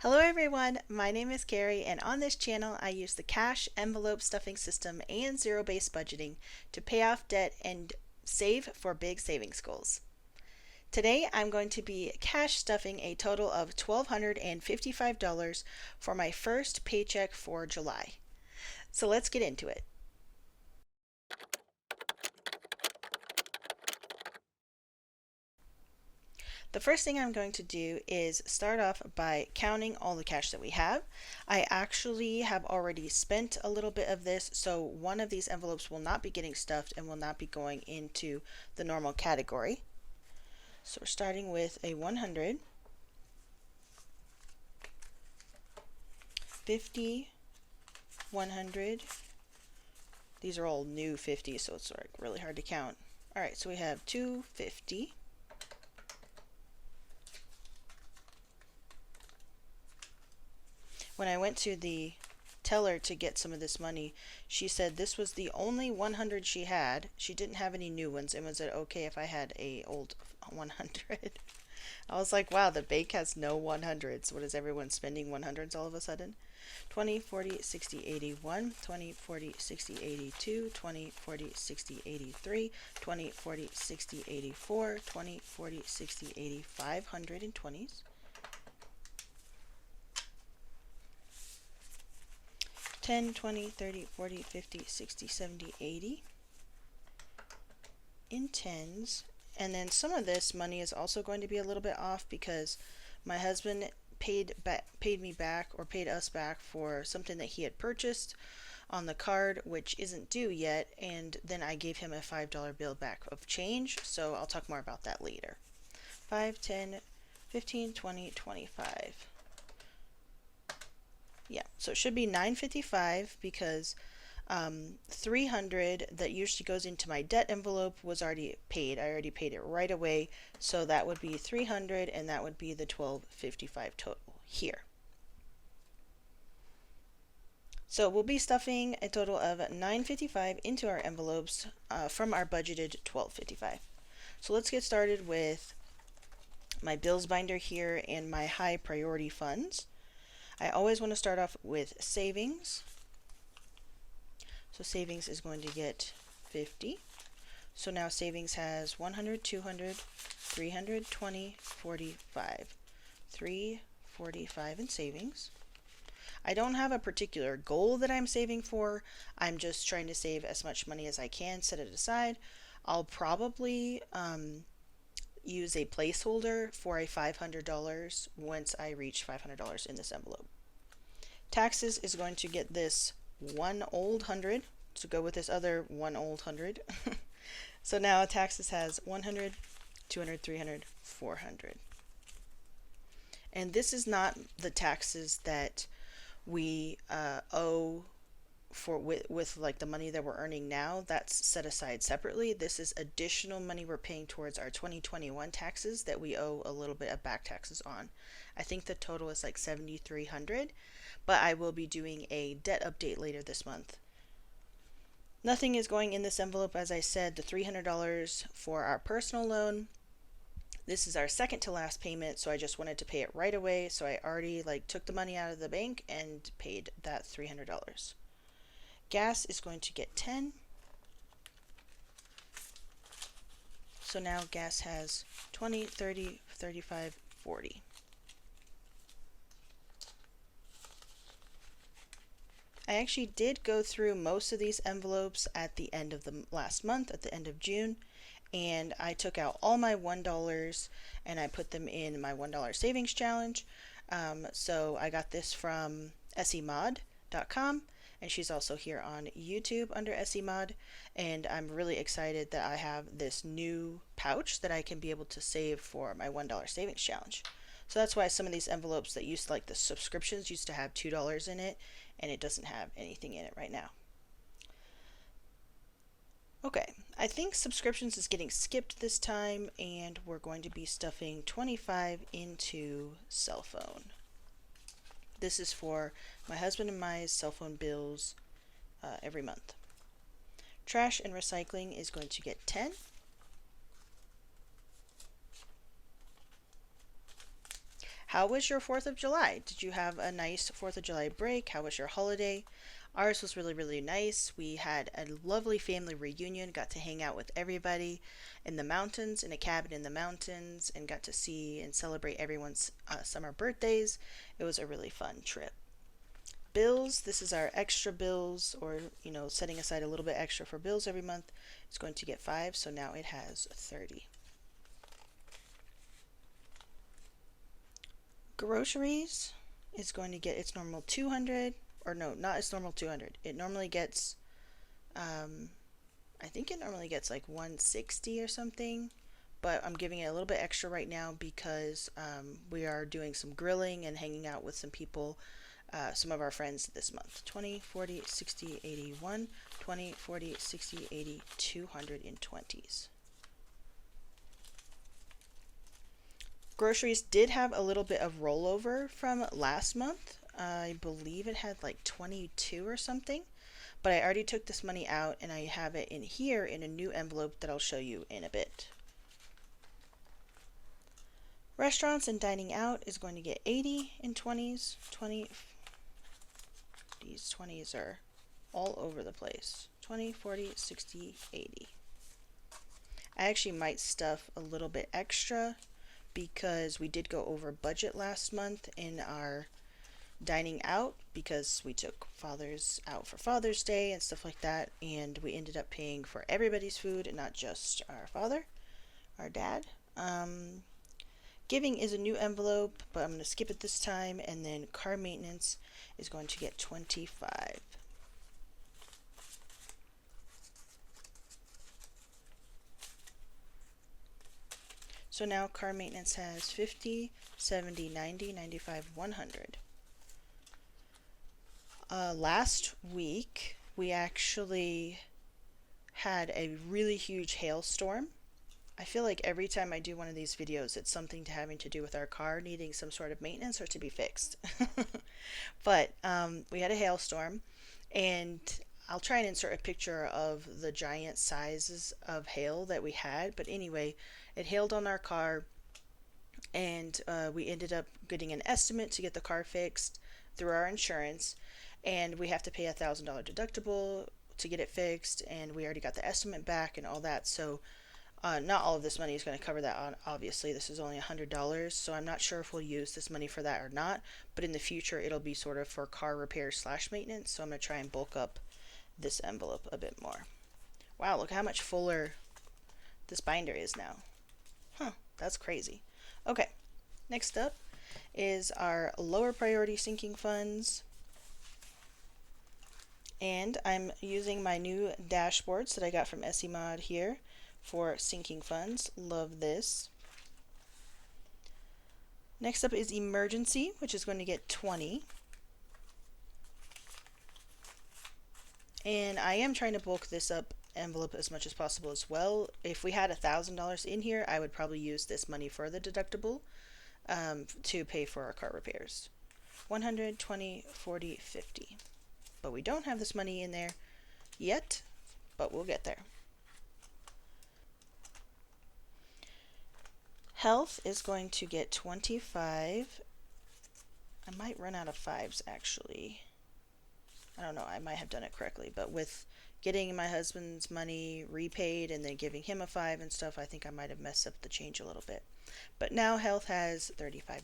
Hello everyone, my name is Carrie and on this channel I use the cash envelope stuffing system and zero-based budgeting to pay off debt and save for big savings goals. Today I'm going to be cash stuffing a total of $1,255 for my first paycheck for July. So let's get into it. The first thing I'm going to do is start off by counting all the cash that we have. I actually have already spent a little bit of this, so one of these envelopes will not be getting stuffed and will not be going into the normal category. So we're starting with a 100, 50, 100. These are all new 50s, so it's like really hard to count. Alright, so we have 250. When I went to the teller to get some of this money, she said this was the only 100 she had. She didn't have any new ones, and was it okay if I had a old 100? I was like, wow, the bank has no 100s. What is everyone spending 100s all of a sudden? 20, 40, 60, 81, 20, 40, 60, 82, 20, 40, 60, 83, 20, 40, 60, 84, 20, 40, 60, 80, 520s. 10, 20, 30, 40, 50, 60, 70, 80 in tens. And then some of this money is also going to be a little bit off because my husband paid me back, or paid us back, for something that he had purchased on the card which isn't due yet, and then I gave him a $5 bill back of change, so I'll talk more about that later. 5, 10, 15, 20, 25. Yeah, so it should be 955 because 300 that usually goes into my debt envelope was already paid. I already paid it right away, so that would be 300, and that would be the 1255 total here. So we'll be stuffing a total of 955 into our envelopes from our budgeted 1255. So let's get started with my bills binder here and my high priority funds. I always want to start off with savings. So savings is going to get 50. So now savings has 100, 200, 320, 45. 345 in savings. I don't have a particular goal that I'm saving for. I'm just trying to save as much money as I can, set it aside. I'll probably use a placeholder for a $500 once I reach $500 in this envelope. Taxes is going to get this one old 100 to go with this other one old 100. So now taxes has 100, 200, 300, 400. And this is not the taxes that we owe for with like the money that we're earning now. That's set aside separately. This is additional money we're paying towards our 2021 taxes that we owe a little bit of back taxes on. I think the total is like 7,300, but I will be doing a debt update later this month. Nothing is going in this envelope, as I said. The $300 for our personal loan. This is our second to last payment, so I just wanted to pay it right away, so I already took the money out of the bank and paid that $300. Gas is going to get 10. So now gas has 20, 30, 35, 40. I actually did go through most of these envelopes at the end of the last month, at the end of June, and I took out all my $1 and I put them in my $1 savings challenge. So I got this from semod.com, and she's also here on YouTube under semod, and I'm really excited that I have this new pouch that I can be able to save for my $1 savings challenge. So that's why some of these envelopes that used to, like the subscriptions, used to have $2 in it, and it doesn't have anything in it right now. Okay, I think subscriptions is getting skipped this time, and we're going to be stuffing 25 into cell phone. This is for my husband and my cell phone bills every month. Trash and recycling is going to get 10. How was your 4th of July? Did you have a nice 4th of July break? How was your holiday? Ours was really, really nice. We had a lovely family reunion, got to hang out with everybody in the mountains, in a cabin in the mountains, and got to see and celebrate everyone's summer birthdays. It was a really fun trip. Bills, this is our extra bills, or setting aside a little bit extra for bills every month. It's going to get 5, so now it has 30. Groceries is going to get its normal 200, or no, not its normal 200. It normally gets, I think it normally gets like 160 or something, but I'm giving it a little bit extra right now because we are doing some grilling and hanging out with some people, some of our friends this month. 20, 40, 60, 81, 20, 40, 60, 80, 200 in 20s. Groceries did have a little bit of rollover from last month. I believe it had like 22 or something, but I already took this money out and I have it in here in a new envelope that I'll show you in a bit. Restaurants and dining out is going to get 80 in 20s. These 20s are all over the place. 20, 40, 60, 80. I actually might stuff a little bit extra because we did go over budget last month in our dining out because we took fathers out for Father's Day and stuff like that, and we ended up paying for everybody's food and not just our father, our dad. Giving is a new envelope, but I'm going to skip it this time, and then car maintenance is going to get 25. So now car maintenance has 50, 70, 90, 95, 100. Last week, we actually had a really huge hailstorm. I feel like every time I do one of these videos, it's something having to do with our car needing some sort of maintenance or to be fixed. But we had a hailstorm, and I'll try and insert a picture of the giant sizes of hail that we had. But anyway, it hailed on our car, and we ended up getting an estimate to get the car fixed through our insurance, and we have to pay $1,000 deductible to get it fixed, and we already got the estimate back and all that. So not all of this money is going to cover that. Obviously, this is only $100, so I'm not sure if we'll use this money for that or not. But in the future, it'll be sort of for car repairs / maintenance. So I'm going to try and bulk up this envelope a bit more. Wow, look how much fuller this binder is now. Huh, that's crazy. Okay, next up is our lower priority sinking funds. And I'm using my new dashboards that I got from SE Mod here for sinking funds. Love this. Next up is emergency, which is going to get 20. And I am trying to bulk this up envelope as much as possible as well. If we had $1,000 in here, I would probably use this money for the deductible to pay for our car repairs. 100, 20, 40, 50. But we don't have this money in there yet, but we'll get there. Health is going to get 25. I might run out of 5s actually. I don't know, I might have done it correctly, but with getting my husband's money repaid and then giving him a 5 and stuff, I think I might have messed up the change a little bit. But now health has $35.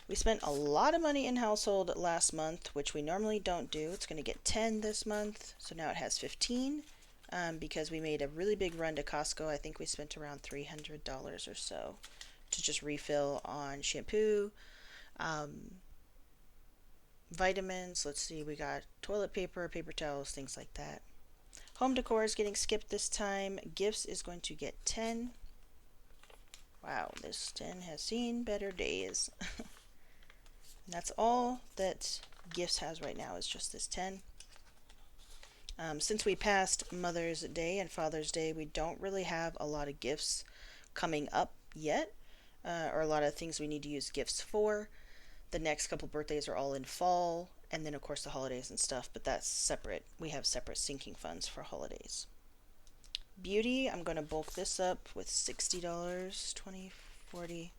We spent a lot of money in household last month, which we normally don't do. It's going to get 10 this month, so now it has 15 because we made a really big run to Costco. I think we spent around $300 or so to just refill on shampoo, vitamins. Let's see, we got toilet paper, paper towels, things like that. Home decor is getting skipped this time. Gifts is going to get 10. Wow, this 10 has seen better days. That's all that gifts has right now is just this 10. Since we passed Mother's Day and Father's Day, we don't really have a lot of gifts coming up yet, or a lot of things we need to use gifts for. The next couple birthdays are all in fall, and then of course the holidays and stuff, but that's separate. We have separate sinking funds for holidays. Beauty, I'm going to bulk this up with $60, 20, 40,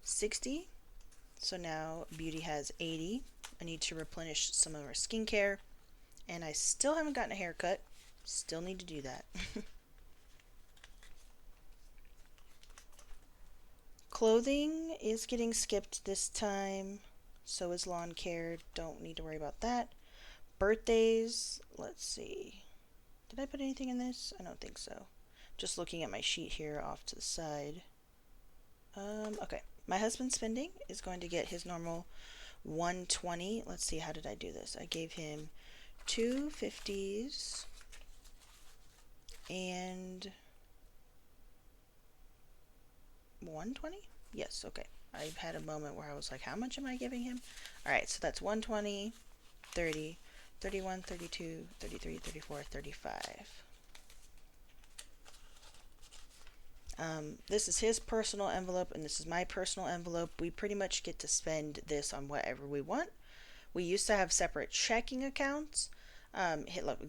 60. So now beauty has 80. I need to replenish some of our skincare, and I still haven't gotten a haircut. Still need to do that. Clothing is getting skipped this time. So is lawn care. Don't need to worry about that. Birthdays, let's see. Did I put anything in this? I don't think so. Just looking at my sheet here off to the side. Okay. My husband's spending is going to get his normal 120. Let's see, how did I do this? I gave him two 50s and 120? Yes, okay. I've had a moment where I was like, how much am I giving him? Alright, so that's 120, 30, 31, 32, 33, 34, 35. This is his personal envelope and this is my personal envelope. We pretty much get to spend this on whatever we want. We used to have separate checking accounts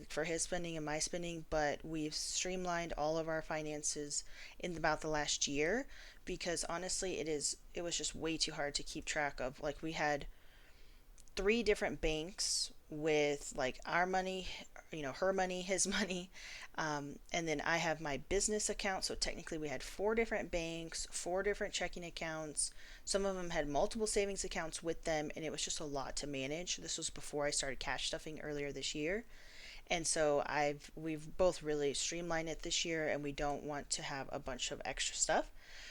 for his spending and my spending, but we've streamlined all of our finances in about the last year because honestly it was just way too hard to keep track of. Like we had three different banks with like our money, her money, his money, and then I have my business account. So technically, we had four different banks, four different checking accounts. Some of them had multiple savings accounts with them, and it was just a lot to manage. This was before I started cash stuffing earlier this year, and so we've both really streamlined it this year, and we don't want to have a bunch of extra stuff.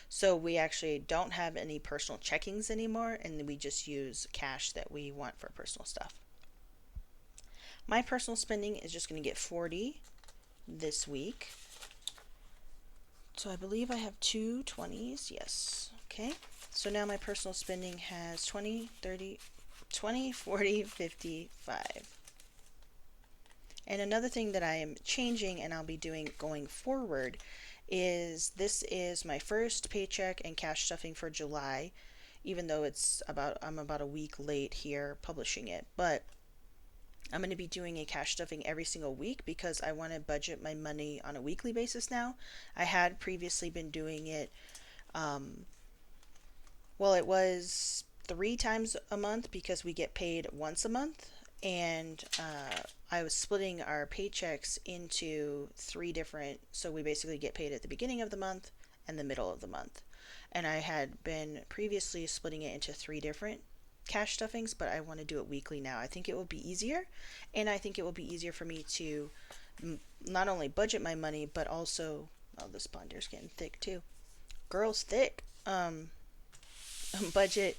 So we actually don't have any personal checkings anymore, and we just use cash that we want for personal stuff. My personal spending is just going to get 40 this week. So I believe I have two 20s. Yes. Okay. So now my personal spending has 20, 30, 20, 40, 55. And another thing that I am changing and I'll be doing going forward is this is my first paycheck and cash stuffing for July, even though I'm about a week late here publishing it, but I'm going to be doing a cash stuffing every single week because I want to budget my money on a weekly basis now. I had previously been doing it, it was 3 times a month because we get paid once a month, and I was splitting our paychecks into three different, so we basically get paid at the beginning of the month and the middle of the month. And I had been previously splitting it into three different cash stuffings, but I want to do it weekly now. I think it will be easier, and I think it will be easier for me to not only budget my money, but also, oh, this binder's getting thick too. Girl's thick. Budget,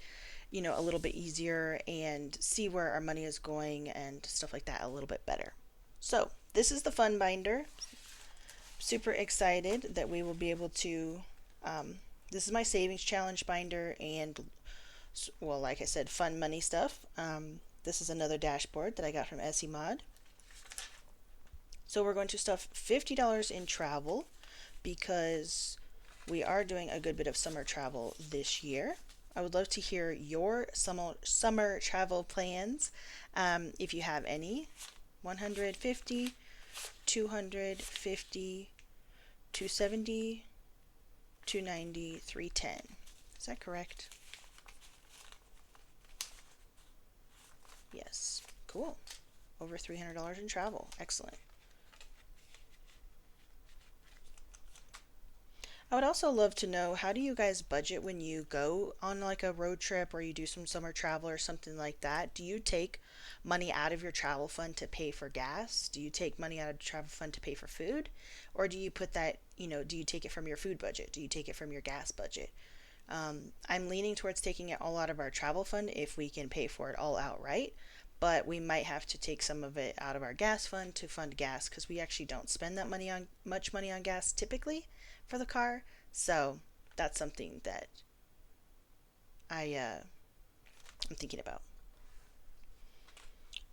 a little bit easier and see where our money is going and stuff like that a little bit better. So, this is the fun binder. Super excited that we will be able to, this is my savings challenge binder and, well, like I said, fun money stuff. This is another dashboard that I got from Essie Mod. So we're going to stuff $50 in travel because we are doing a good bit of summer travel this year. I would love to hear your summer travel plans, if you have any. 150, 250, 270, 290, 310. Is that correct? Yes. Cool. Over $300 in travel. Excellent. I would also love to know, how do you guys budget when you go on like a road trip or you do some summer travel or something like that? Do you take money out of your travel fund to pay for gas? Do you take money out of the travel fund to pay for food? Or do you put that, do you take it from your food budget? Do you take it from your gas budget? I'm leaning towards taking it all out of our travel fund if we can pay for it all outright, but we might have to take some of it out of our gas fund to fund gas because we actually don't spend that much money on gas typically for the car. So that's something that I'm thinking about.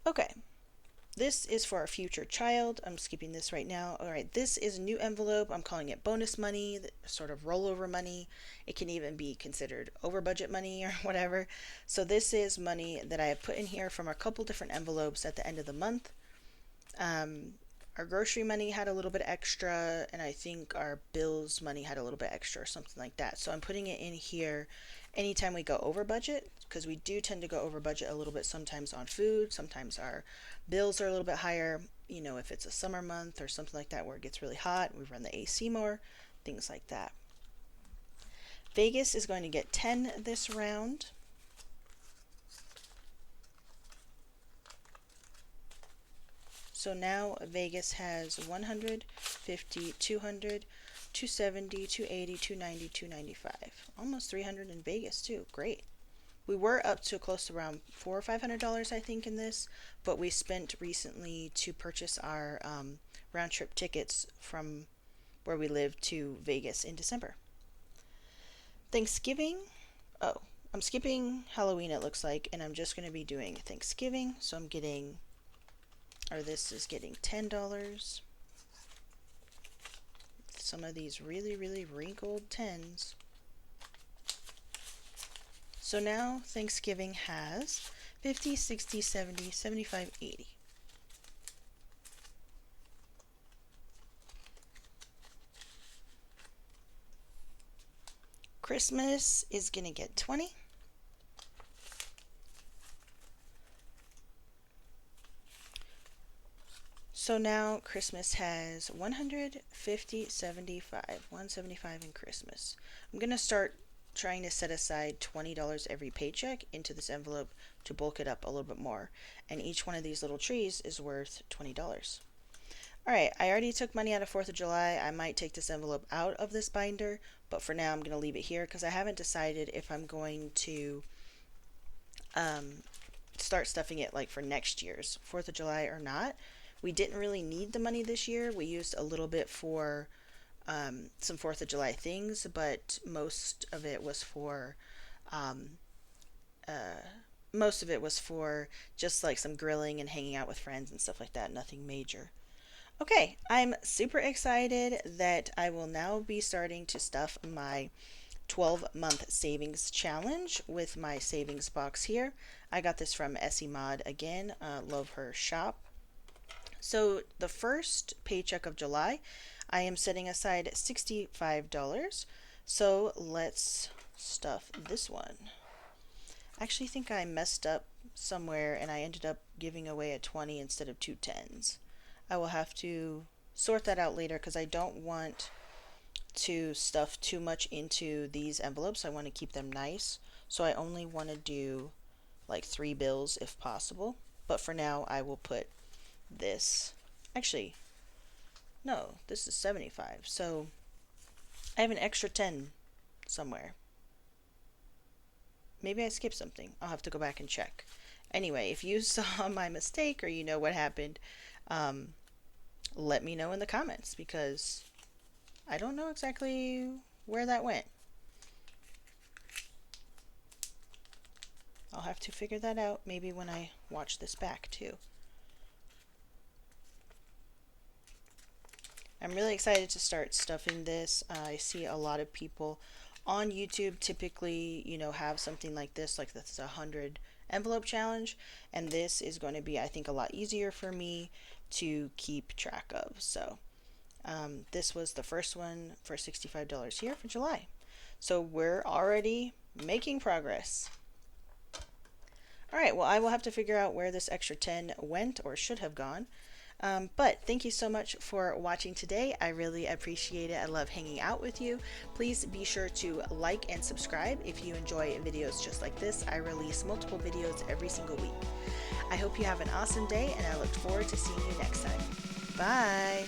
Okay, this is for our future child. I'm skipping this right now. All right, this is a new envelope. I'm calling it bonus money, sort of rollover money. It can even be considered over budget money or whatever. So this is money that I have put in here from a couple different envelopes at the end of the month. Our grocery money had a little bit extra, and I think our bills money had a little bit extra or something like that. So I'm putting it in here anytime we go over budget, because we do tend to go over budget a little bit sometimes on food. Sometimes our bills are a little bit higher, you know, if it's a summer month or something like that where it gets really hot, we run the AC more, things like that. Vegas is going to get 10 this round. So now Vegas has 100, 50, 200, 270, 280, 290, 295. Almost 300 in Vegas too. Great. We were up to close to around $400 or $500, I think, in this, but we spent recently to purchase our round trip tickets from where we live to Vegas in December. Thanksgiving. Oh, I'm skipping Halloween, it looks like, and I'm just going to be doing Thanksgiving. So I'm getting, or this is getting $10. Some of these really, really wrinkled 10s. So now Thanksgiving has 50, 60, 70, 75, 80. Christmas is going to get 20. So now Christmas has 100, 50, 75, 175 in Christmas. I'm going to start trying to set aside $20 every paycheck into this envelope to bulk it up a little bit more. And each one of these little trees is worth $20. Alright, I already took money out of 4th of July. I might take this envelope out of this binder, but for now I'm going to leave it here because I haven't decided if I'm going to start stuffing it like for next year's 4th of July or not. We didn't really need the money this year. We used a little bit for some 4th of July things, but most of it was for just like some grilling and hanging out with friends and stuff like that. Nothing major. Okay, I'm super excited that I will now be starting to stuff my 12-month savings challenge with my savings box here. I got this from Essie Mod again. Love her shop. So the first paycheck of July, I am setting aside $65. So let's stuff this one. I actually think I messed up somewhere and I ended up giving away a 20 instead of two 10s. I will have to sort that out later because I don't want to stuff too much into these envelopes. I want to keep them nice. So I only want to do like 3 bills if possible. But for now, I will put this. Actually, no, this is 75. So I have an extra 10 somewhere. Maybe I skipped something. I'll have to go back and check. Anyway, if you saw my mistake or you know what happened, let me know in the comments because I don't know exactly where that went. I'll have to figure that out maybe when I watch this back too. I'm really excited to start stuffing this. I see a lot of people on YouTube typically, you know, have something like this a 100 envelope challenge, and this is going to be, I think, a lot easier for me to keep track of. So this was the first one for $65 here for July. So we're already making progress. Alright, well, I will have to figure out where this extra 10 went or should have gone. But thank you so much for watching today. I really appreciate it. I love hanging out with you. Please be sure to like and subscribe if you enjoy videos just like this. I release multiple videos every single week. I hope you have an awesome day, and I look forward to seeing you next time. Bye!